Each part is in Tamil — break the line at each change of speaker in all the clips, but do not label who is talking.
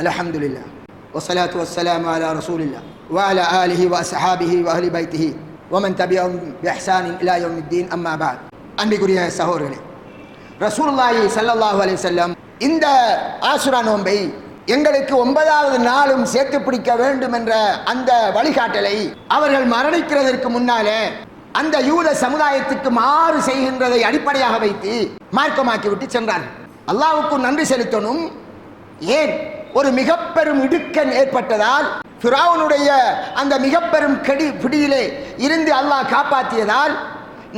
அல்ஹம்துலில்லாஹ் வஸ்ஸலாத்து வஸ்ஸலாமு அலா ரசூலில்லாஹ் வ அலா ஆலிஹி வ அஸ்ஹாபிஹி வ அஹ்லி பைத்திஹி வ மன் தபிஅஹும் பி இஹ்சானின் இலா யௌமித்தீன் அம்மா பஅத். அன்பிற்குரிய சகோதரர்களே, ரசூலுல்லாஹி ஸல்லல்லாஹு அலைஹி வஸல்லம் இந்த ஆசுரா நோன்பை எங்களுக்கு 9வது நாளும் சேர்த்து பிடிக்க வேண்டும் என்ற அந்த வழிகாட்டலை அவர்கள் மரணிக்கிறதற்கு முன்னாலே அந்த யூத சமுதாயத்துக்கு மாறு செய்கின்றதை அடிப்படையாக வைத்து மார்க்கமாக்கி விட்டு சென்றார்கள். அல்லாஹ்வுக்கு நன்றி செலுத்தணும். ஏன்? ஒரு மிக பெரும் இடுக்கண் ஏற்பட்டதால், ஃபிரௌனுடைய அந்த மிக பெரும் பிடியிலே இருந்து அல்லாஹ் காப்பாற்றியதால்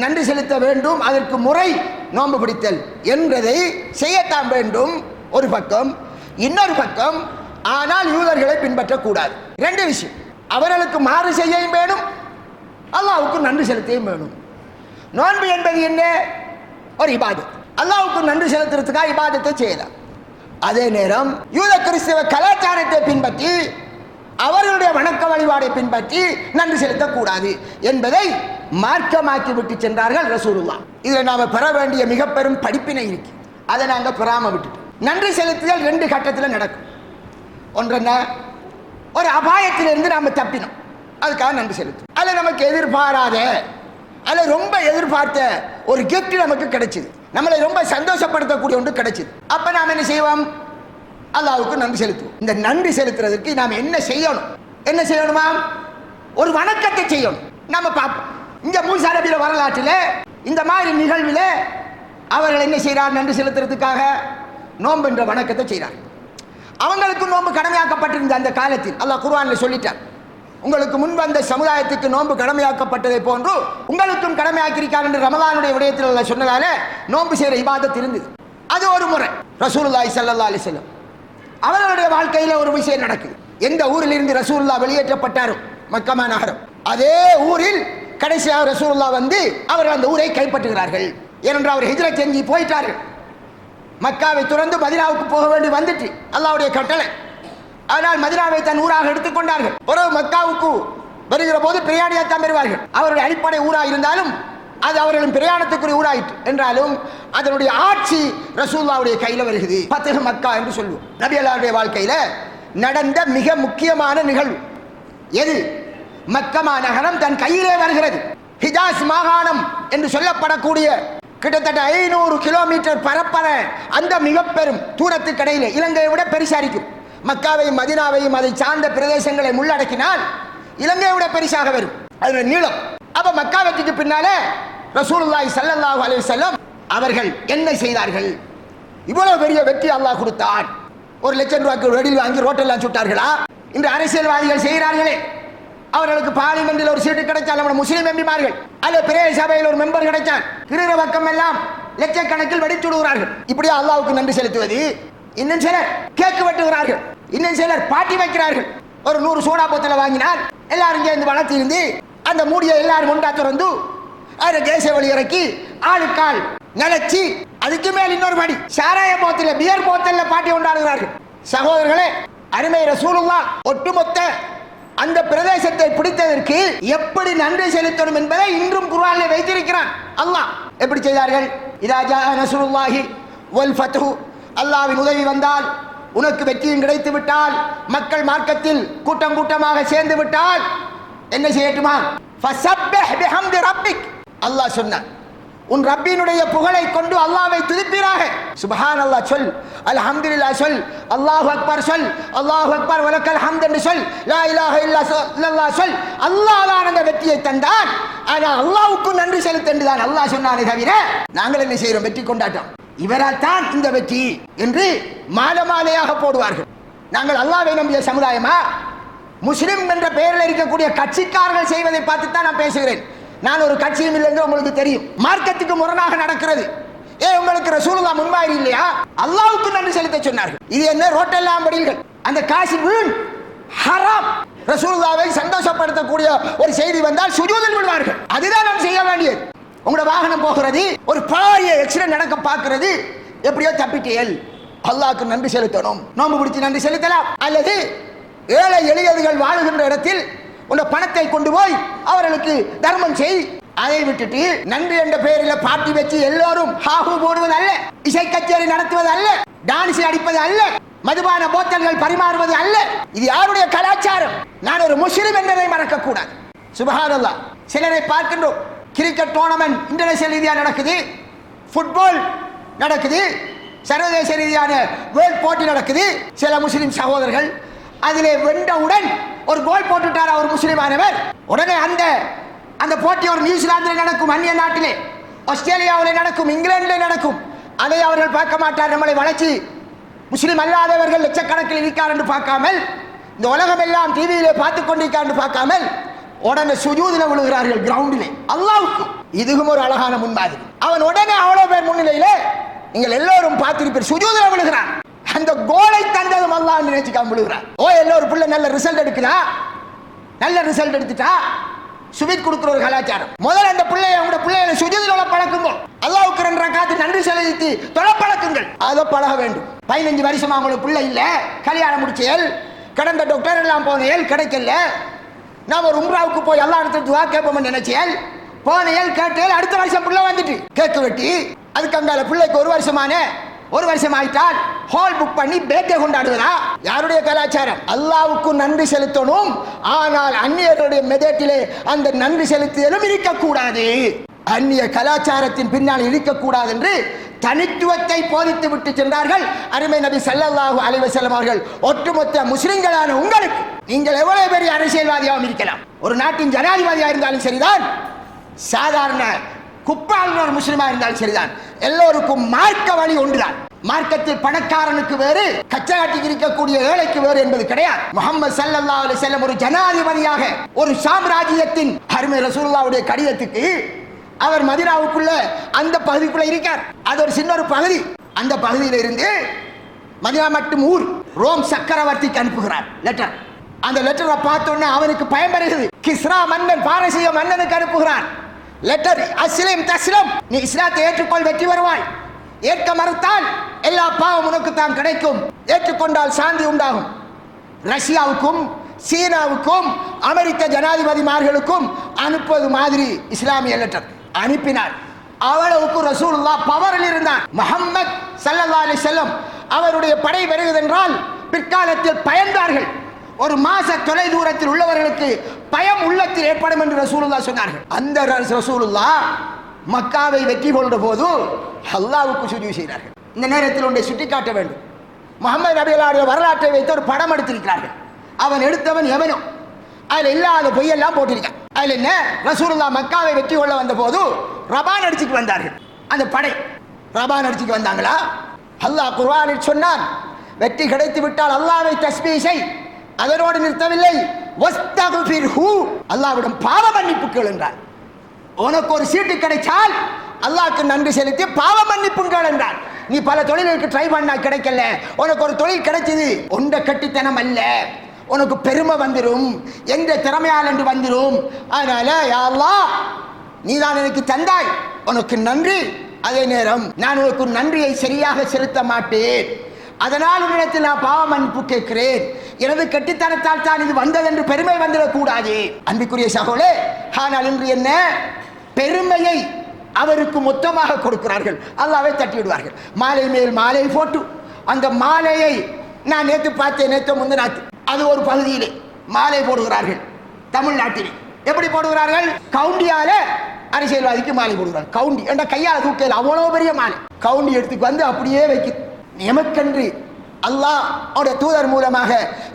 நன்றி செலுத்த வேண்டும். அதற்கு முறை நோன்பு பிடித்தல் என்றதை செய்யத்தான் வேண்டும் ஒரு பக்கம். இன்னொரு பக்கம், ஆனால் யூதர்களை பின்பற்றக்கூடாது. 2 விஷயம். அவர்களுக்கு மாறு செய்யவும் வேணும், அல்லாஹ்வுக்கு நன்றி செலுத்தவும் வேணும். நோன்பு என்பது என்ன? ஒரு இபாதத். அல்லாஹ்வுக்கு நன்றி செலுத்துறதுக்காக இபாதத்தை செய்யலாம். அதே நேரம் யூத கிறிஸ்தவ கலாச்சாரத்தை பின்பற்றி அவர்களுடைய வணக்க வழிபாடை பின்பற்றி நன்றி செலுத்தக்கூடாது என்பதை மார்க்கமாக்கி விட்டு சென்றார்கள் ரசூலுல்லாஹ். இதில் நாம் பெற வேண்டிய மிக பெரும் படிப்பினை இருக்கு. அதை நாங்கள் பெறாம விட்டுட்டோம். நன்றி செலுத்துதல் 2 கட்டத்தில் நடக்கும். ஒன்று என்ன? ஒரு அபாயத்திலிருந்து நாம் தப்பினோம், அதுக்காக நன்றி செலுத்தும். அதில் நமக்கு எதிர்பாராத, அதில் ரொம்ப எதிர்பார்த்த ஒரு கிஃப்ட் நமக்கு கிடைச்சிது, நம்மளை ரொம்ப சந்தோஷப்படுத்தக்கூடிய ஒன்று கிடைச்சிது. அப்போ நாம் என்ன செய்வோம்? அல்லாஹ்வுக்கு நன்றி செலுத்துவோம். இந்த நன்றி செலுத்துறதுக்கு நாம் என்ன செய்யணும்? என்ன செய்யணுமா? ஒரு வணக்கத்தை செய்யணும். நம்ம பார்ப்போம், இங்கே மூசா நபியோட வரலாற்றில் இந்த மாதிரி நிகழ்வில் அவர்கள் என்ன செய்கிறார்? நன்றி செலுத்துறதுக்காக நோன்பு என்ற வணக்கத்தை செய்கிறார். அவங்களுக்கு நோன்பு கடமையாக்கப்பட்டிருந்த அந்த காலத்தில் அல்லாஹ் குர்ஆனில் சொல்லிட்டார், உங்களுக்கு முன் வந்த சமுதாயத்துக்கு நோன்பு கடமையாக்கப்பட்டதை போன்று உங்களுக்கும் கடமையாக்கியிருக்கார் என்று ரமலானுடைய விடயத்தில் சொன்னதால நோன்பு செய்கிற இபாதத் இருந்தது. அது ஒரு முறை. ரசூலுல்லாஹி ஸல்லல்லாஹு அலைஹி வஸல்லம் அவர்களுடைய வாழ்க்கையில் ஒரு விஷயம் நடக்குது. எந்த ஊரில் இருந்து ரசூலுல்லாஹ் வெளியேற்றப்பட்டாரோ, மக்கா நகரம், அதே ஊரில் கடைசியாக ரசூலுல்லாஹ் வந்து அவர்கள் அந்த ஊரை கைப்பற்றுகிறார்கள். ஏனென்றால் அவர் ஹிஜ்ரத் செஞ்சு போயிட்டார்கள். மக்காவை துறந்து மதீனாவுக்கு போக வேண்டி வந்துட்டு அல்லாஹ்வுடைய கட்டளை. ஆனால் மதீனாவை தன் ஊராக எடுத்துக்கொண்டார்கள். ஒரு மக்காவுக்கு வருகிற போது பிரயாணியாத்தான் பெறுவார்கள். அவருடைய அடிப்படை ஊராக இருந்தாலும் அது அவர்களின் பிரயாணத்துக்குரிய ஊராயிற்று என்றாலும் அதனுடைய ஆட்சி ரசூலுல்லாஹ்வுடைய கையில் வருகிறது. ஃபத்ஹ் மக்கா என்று சொல்லுவோம். நபி அல்லாஹ்வுடைய வாழ்க்கையில் நடந்த மிக முக்கியமான நிகழ்வு எது? மக்கா நகரம் தன் கையிலே வருகிறது. ஹிஜாஸ் மாகாணம் என்று சொல்லப்படக்கூடிய கிட்டத்தட்ட 500 கிலோமீட்டர் பரப்பன அந்த மிக பெரும் தூரத்துக்கு இடையிலே இலங்கையை விட பெருசா இருக்கும். மக்காவையும் மதீனாவையும் அதை சார்ந்த பிரதேசங்களை உள்ளடக்கினால் இலங்கையை விட பெருசாக வரும் அதனுடைய நீளம். அப்ப மக்கா வெற்றிக்கு பின்னாலே ரசூலுல்லாஹி ஸல்லல்லாஹு அலைஹி வஸல்லம் அவர்கள் என்ன செய்தார்கள்? இவ்வளவு பெரிய வெற்றி அல்லாஹ் கொடுத்தான். 1 லட்சம் ரூபாய்க்கு வெடியில் வாங்கி ரோட்டெல்லாம் சுட்டார்களா? இன்று அரசியல்வாதிகள் செய்கிறார்களே, அவர்களுக்கு பார்லிமெண்டில் ஒரு சீட்டு கிடைச்சால் நம்ம முஸ்லீம் எம்பிமார்கள் அல்ல பிரதேச சபையில் ஒரு மெம்பர் கிடைச்சால் இருக்கிற பக்கம் எல்லாம் லட்சக்கணக்கில் வெடிச்சுடுகிறார்கள். இப்படியா அல்லாஹ்வுக்கு நன்றி செலுத்துவது? இன்னும் சிலர் கேக்கு வெட்டுகிறார்கள், இன்னும் சிலர் பாட்டி வைக்கிறார்கள். ஒரு 100 சோடா போத்தலை வாங்கினால் எல்லாரும் சேர்ந்து வளர்த்தி இருந்து அந்த மூடியை எல்லாரும் உண்டா திறந்து அதில் கேச வழி இறக்கி ஆளுக்கால் நினைச்சு அதுக்கு மேல் இன்னொரு படி சாராய போத்தல பியர் போத்தல்ல பாட்டி கொண்டாடுகிறார்கள். சகோதரர்களே, அருமை ரசூலுல்லாஹ் ஒட்டுமொத்த அந்த பிரதேசத்தை பிடித்ததற்கு எப்படி நன்றி செலுத்தணும் என்பதை இன்றும் குர்ஆனில் வைத்திருக்கிறான் அல்லாஹ். எப்படி செய்தார்கள்? இதா ஜா நஸ்ருல்லாஹி வல் ஃபத்ஹு, அல்லாஹ்வின் உதவி வந்தால், உனக்கு வெற்றியும் கிடைத்து விட்டால், மக்கள் மார்க்கத்தில் கூட்டம் கூட்டமாக சேர்ந்து விட்டால் என்ன செய்யட்டுமா? ஃபஸப்பிஹ் பிஹம்தி ரப்பிக், அல்லாஹ் சொன்னான், உன் ரப்பினுடைய புகழை கொண்டு அல்லாஹ்வை துதிப்பீராக. சுப்ஹானல்லாஹ் சொல், அல்ஹம்துலில்லாஹ் சொல், அல்லாஹு அக்பர் சொல், அல்லாஹு அக்பர் வலக்கல் ஹம்த் என்று சொல், லா இலாஹ இல்லல்லாஹ் சொல். அல்லாஹ் தான் அந்த வெற்றியை தந்தான். ஆனால் அல்லாஹ்வுக்கு நன்றி செலுத்து என்று தான் அல்லாஹ் சொன்னானே தவிர நாங்கள் என்ன செய்கிறோம்? வெற்றி கொண்டாட்டம், இவரால் தான் இந்த வெற்றி என்று மாலை மாலையாக போடுவார்கள். நாங்கள் அல்லாஹ்வை நம்பிய சமுதாயமா? முஸ்லிம் என்ற பெயரில் இருக்கக்கூடிய கட்சிக்காரர்கள் செய்வதை பார்த்து தான் நான் பேசுகிறேன். நான் ஒரு கட்சியும் இல்லை என்று உங்களுக்கு தெரியும். மார்க்கத்துக்கு முரணாக நடக்கிறது. உங்களுக்கு ரசூலுல்லாஹ் முன்மாதிரி இல்லையா? அல்லாஹ்வுக்கு நன்றி செலுத்த சொன்னார்கள். இது என்ன ரோட்டெல்லாம் படிகள்? அந்த காசு வீண், ஹராம். ரசூலுல்லாஹ்வை சந்தோஷப்படுத்தக்கூடிய ஒரு செய்தி வந்தால் சுஜூதில் விடுவார்கள். அதுதான் நாம் செய்ய வேண்டியது. உங்களோட வாகனம் போகிறது, ஒரு பாரிய ஆக்சிடென்ட் நடக்க பார்க்கிறது, எப்படியோ தப்பிட்டீர்கள், அல்லாஹ்வுக்கு நன்றி செலுத்தணும். நோன்பு பிடிச்சி நன்றி செலுத்தலாம். அல்லது ஏழை எளியவர்கள் வாழுகின்ற இடத்தில் உன்னை பணத்தை கொண்டு போய் அவர்களுக்கு தர்மம் செய். அதை விட்டுட்டு நன்றி என்ற பெயரில் பாட்டி வச்சு எல்லோரும் ஹாஹு போடுவது அல்ல, இசை கச்சேரி நடத்துவது அல்ல, டான்ஸ் அடிப்பது அல்ல, மதுபான போத்தல்கள் பரிமாறுவது அல்ல. இது யாருடைய கலாச்சாரம்? நான் ஒரு முஸ்லிம் என்பதை மறக்க கூடாது. சுப்ஹானல்லாஹ். சிலரை பார்க்கின்றோம், கிரிக்கெட் டோர்னமெண்ட் இன்டர்நேஷனல் ரீதியாக நடக்குது, ஃபுட்பால் நடக்குது, சர்வதேச ரீதியான வேர்ல்ட் போட்டி நடக்குது. சில முஸ்லிம் சகோதரர்கள் அதிலே வென்றவுடன் ஒரு கோல் போட்டுட்டார் அவர் முஸ்லிமானவர், உடனே அந்த போட்டி ஒரு நியூசிலாந்தில் நடக்கும், அந்நிய நாட்டிலே ஆஸ்திரேலியாவிலே நடக்கும், இங்கிலாந்திலே நடக்கும். அதை அவர்கள் பார்க்க மாட்டார். நம்மளை வளர்ச்சி முஸ்லிம் அல்லாதவர்கள் லட்சக்கணக்கில் இருக்கார் என்று பார்க்காமல், இந்த உலகம் எல்லாம் டிவியிலே பார்த்து கொண்டிருக்கார் என்று பார்க்காமல் உடனே சுஜூதில் விழுகிறார்கள் கிரவுண்டிலே அல்லாஹ்வுக்கு. இதுவும் ஒரு அழகான முன்மாதிரி. அவன் உடனே அவ்வளவு பேர் முன்னிலையிலே நீங்கள் எல்லோரும் பார்த்திருப்பீர், சுஜூதில் விழுகிறான். அந்த கோலை தந்ததும் அல்லாஹ் நினைச்சுக்காம விழுகிறான். எல்லோரும் பிள்ளை நல்ல ரிசல்ட் எடுக்குதா, நல்ல ரிசல்ட் எடுத்துட்டா சுபித் கொடுக்கிற ஒரு கலாச்சாரம். முதல்ல அந்த பிள்ளைகளை சுஜூதில் பழக்குங்கள். அல்லாஹ்வுக்கு 2 ரக்காத் நன்றி செலுத்தி தொலை பழக்குங்கள். அதை பழக வேண்டும். 15 வருஷமா உங்களுக்கு பிள்ளை இல்ல, கல்யாணம் முடிச்சேல், கடந்த டாக்டர் எல்லாம் போனேல், கிடைக்கல. நான் ஒரு உம்ராவுக்கு போய் அல்லாஹ் இடத்துல துஆ கேட்போம் நினைச்சேன், போனேல் கேட்டேல், அடுத்த வருஷம் பிள்ளை வந்துட்டு கேக்கு வெட்டி, அதுக்கு அங்கால பிள்ளைக்கு 1 வருஷம் ஆயிட்டால் ஹால் புக் பண்ணி பேட்டை கொண்டாடுவதா? யாருடைய கலாச்சாரம்? அல்லாஹ்வுக்கு நன்றி செலுத்தணும், ஆனால் அந்நியருடைய மெதட்டிலே அந்த நன்றி செலுத்துதலும் இருக்கக்கூடாது. அந்நிய கலாச்சாரத்தின் பின்னால் இருக்கக்கூடாது என்று தனித்துவத்தை போதித்து விட்டு சென்றார்கள் அருமை நபி ஸல்லல்லாஹு அலைஹி வஸல்லம் அவர்கள். ஒட்டுமொத்த முஸ்லிம்களான உங்களுக்கு, நீங்கள் எவ்வளவு பெரிய அரசியல்வாதியாகவும் இருக்கலாம், ஒரு நாட்டின் ஜனாதிபதியாக இருந்தாலும் சரிதான், சாதாரண குப்பாளர் ஒரு முஸ்லிமா இருந்தாலும் சரிதான், எல்லோருக்கும் மார்க்க வழி ஒன்றுதான். மார்க்கத்தில் பணக்காரனுக்கு வேறு, கச்சகாட்டிக்கு இருக்கக்கூடிய ஏழைக்கு வேறு என்பது கிடையாது. முஹம்மது ஸல்லல்லாஹு அலைஹி வஸல்லம் ஒரு ஜனாதிபதியாக ஒரு சாம்ராஜ்யத்தின் அருமை ரசூலுல்லாஹ்வுடைய கடிதத்துக்கு அவர் மதீனாவுக்குள்ள அந்த பகுதிக்குள்ள இருக்கார். அது ஒரு சின்ன ஒரு பகுதி. அந்த பகுதியில இருந்து மதீனா மட்டும் ஊர் ரோம் சக்கரவர்த்திக்கு அனுப்புகிறார் லெட்டர். அந்த லெட்டரை பார்த்தோன்னே அவனுக்கு பயம் வருகிறது. கிஸ்ரா மன்னன், பாரசீக மன்னனுக்கு அனுப்புகிறார் லெட்டர். அஸ்லிம் தஸ்லம், நீ இஸ்லாத்தை ஏற்றுக்கொள், வெற்றி வருவாய். ஏற்க மறுத்தால் எல்லா பாவம் உனக்கு தான் கிடைக்கும், ஏற்றுக்கொண்டால் சாந்தி உண்டாகும். ரஷ்யாவுக்கும் சீனாவுக்கும் அமெரிக்க ஜனாதிபதிமார்களுக்கும் அனுப்புவது மாதிரி இஸ்லாமிய லெட்டர் அனுப்பினார். அவ்வளவுக்கு ரசூலுல்லாஹ் பவரில் இருந்தார். முஹம்மது ஸல்லல்லாஹு அலைஹி வஸல்லம் அவருடைய படை வருவதென்றால் பிற்காலத்தில் பயந்தார்கள். ஒரு மாச தொலை தூரத்தில் உள்ளவர்களுக்கு பயம் உள்ளத்தில் ஏற்படும் என்று ரசூலுல்லாஹ் சொன்னார்கள். அந்த ரசூலுல்லாஹ் மக்காவை வெற்றி கொண்ட போது அல்லாஹ்வுக்கு சுஜூத் செய்தார்கள். இந்த நேரத்தில் ஒன்றை சுட்டிக்காட்ட வேண்டும். முஹம்மது நபிகளுடைய வரலாற்றை வைத்து ஒரு படம் எடுத்திருக்கிறார்கள். அவன் எடுத்தவன் எவனோ, அதில் இல்லாத பொய்யெல்லாம் போட்டிருக்கான். அதில் என்ன, ரசூலுல்லாஹ் மக்காவை வெற்றி கொள்ள வந்த போது ரபான் அடிச்சுட்டு வந்தார்கள். அந்த படை ரபான் அடிச்சுட்டு வந்தாங்களா? அல்லாஹ் குர்ஆனில் சொன்னான், வெற்றி கிடைத்து விட்டால் அல்லாஹ்வை தஸ்பீஹ் செய். அதனோடு நிறுத்தவில்லை, வஸ்தக்ஃபிர்ஹு, அல்லாஹ்விடம் பாவ மன்னிப்பு கேள் என்றார். உனக்கு ஒரு சீட்டு கிடைச்சால் அல்லாஹ்வுக்கு நன்றி செலுத்தி பாவ மன்னிப்பு கேள் என்றார். நீ பல தொழிலுக்கு ட்ரை பண்ணா கிடைக்கல, உனக்கு ஒரு தொழில் கிடைச்சது, ஒன்ற கட்டித்தனம் அல்ல, உனக்கு பெருமை வந்துடும், எந்த திறமையால் என்று வந்துடும். அதனால யா அல்லாஹ், நீதான் எனக்கு தந்தாய், உனக்கு நன்றி. அதே நேரம் நான் உனக்கு நன்றியை சரியாக செலுத்த மாட்டேன், அதனால் உன்னிடத்தில் நான் பாவ மன்னிப்பு கேட்கிறேன். எனது கட்டித்தனத்தால் தான் இது வந்தது என்று பெருமை வந்துடக்கூடாது. அன்பிற்குரிய சகோதரே, ஆனால் இன்று என்ன, பெருமையை அவருக்கு மொத்தமாக கொடுக்கிறார்கள், அல்லாஹ்வை தட்டி விடுவார்கள். மாலை மேல் மாலை போட்டு, அந்த மாலையை நான் நேற்று பார்த்தேன், நேற்று முந்தினாத்து, அது ஒரு பகுதியிலே மாலை போடுகிறார்கள். தமிழ்நாட்டிலே எப்படி போடுகிறார்கள்? கவுண்டியால அரசியல்வாதிக்கு மாலை போடுகிறார்கள். கவுண்டி என்ற கையால் தூக்கையில் அவ்வளவு பெரிய மாலை கவுண்டி எடுத்துக்கு வந்து அப்படியே வைக்க. எமக்கன்று அல்லாஹ் அவருடைய தூதர் மூலமாக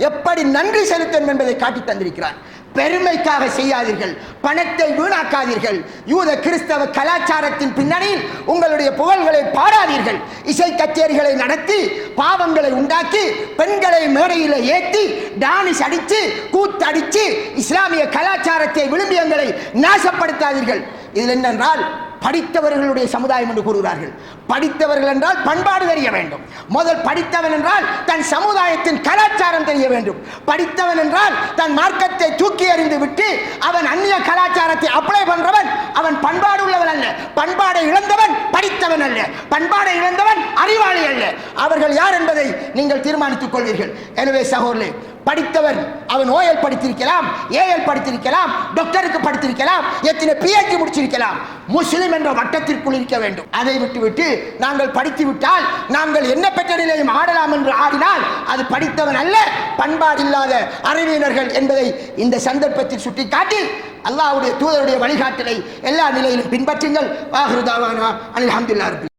எப்படி நன்றி செலுத்தும் என்பதை காட்டி தந்திருக்கிறார். பெருமைக்காக செய்யாதீர்கள், பணத்தை வீணாக்காதீர்கள். யூத கிறிஸ்தவ கலாச்சாரத்தின் பின்னணியில் உங்களுடைய புகழ்களை பாடாதீர்கள். இசை கச்சேரிகளை நடத்தி பாவங்களை உண்டாக்கி பெண்களை மேடையில் ஏற்றி டானிஸ் அடித்து கூத்தடித்து இஸ்லாமிய கலாச்சாரத்தை விழுமியங்களை நாசப்படுத்தாதீர்கள். இதில் என்னென்றால், படித்தவர்களுடைய சமுதாயம் என்று கூறுகிறார்கள். படித்தவர்கள் என்றால் பண்பாடு தெரிய வேண்டும். முதல் படித்தவன் என்றால் தன் சமுதாயத்தின் கலாச்சாரம் தெரிய வேண்டும். படித்தவன் என்றால் தன் மார்க்கத்தை தூக்கி எறிந்து விட்டு அவன் அந்நிய கலாச்சாரத்தை அப்ளை பண்றவன் அவன் பண்பாடு உள்ளவன் அல்ல. பண்பாடை இழந்தவன் படித்தவன் அல்ல, பண்பாடை இழந்தவன் அறிவாளி அல்ல. அவர்கள் யார் என்பதை நீங்கள் தீர்மானித்துக் கொள்வீர்கள். எனவே சகோதரர்களே, படித்தவன் அவன் ஓஎல் படித்திருக்கலாம், ஏஎல் படித்திருக்கலாம், டாக்டருக்கு படித்திருக்கலாம், எத்தனை பிஹெச்டி முடிச்சிருக்கலாம். முஸ்லிம் என்ற வட்டத்திற்குள் இருக்க வேண்டும். அதை விட்டுவிட்டு நாங்கள் படித்து விட்டால் நாங்கள் என்ன பெற்ற நிலையும் ஆடலாம் என்று ஆடினால் அது படித்தவன் அல்ல, பண்பாடில்லாத அறிவியனர்கள் என்பதை இந்த சந்தர்ப்பத்தில் சுட்டிக்காட்டி அல்லாஹ்வுடைய தூதருடைய வழிகாட்டலை எல்லா நிலையிலும் பின்பற்றுங்கள். வாஹிரு தாவானா அல்ஹம்துலில்லாஹ்.